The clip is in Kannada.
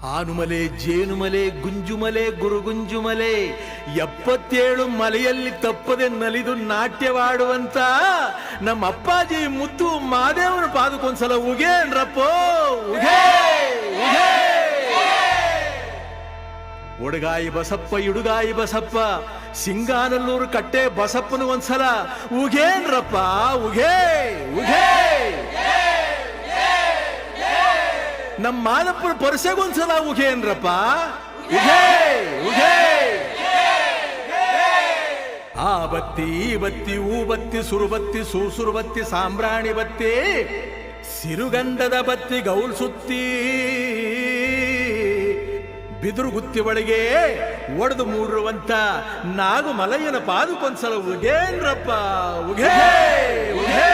ಆನುಮಲೆ ಜೇನುಮಲೆ ಗುಂಜುಮಲೆ ಗುರುಗುಂಜುಮಲೆ 77 ಮಲೆಯಲ್ಲಿ ತಪ್ಪದೆ ನಲಿದು ನಾಟ್ಯವಾಡುವಂತ ನಮ್ಮ ಅಪ್ಪಾಜಿ ಮುತ್ತು ಮಾದೇವನ ಪಾದಕ್ಕೊಂದ್ಸಲ ಉಗೇನ್ರಪ್ಪೋ ಉಗೇ ಉಗೇ. ಒಡಗಾಯಿ ಬಸಪ್ಪ ಇಡುಗಾಯಿ ಬಸಪ್ಪ ಸಿಂಗಾನಲ್ಲೂರು ಕಟ್ಟೆ ಬಸಪ್ಪನ ಒಂದ್ಸಲ ಉಗೇನ್ರಪ್ಪ ಉಗೇ ಉಗೇ. ನಮ್ಮ ಮಾದಪ್ಪನ ಪರಸೆಗೊಂದ್ಸಲ ಉಗೇನ್ರಪ್ಪ ಉಗೇ ಉಗೇ. ಆ ಬತ್ತಿ ಈ ಬತ್ತಿ ಊ ಬತ್ತಿ ಸುರುಬತ್ತಿ ಸೂಸುರು ಬತ್ತಿ ಸಾಂಬ್ರಾಣಿ ಬತ್ತಿ ಸಿರುಗಂಧದ ಬತ್ತಿ ಗೌಲ್ ಸುತ್ತಿ ಬಿದಿರು ಗುತ್ತಿ ಒಳಗೆ ಒಡೆದು ಮೂಡಿರುವಂತ ನಾಗು ಮಲಯ್ಯನ ಪಾದಕ್ಕೊಂದ್ಸಲ ಉಗೇನ್ರಪ್ಪ ಉಗೇ ಉಗೇ.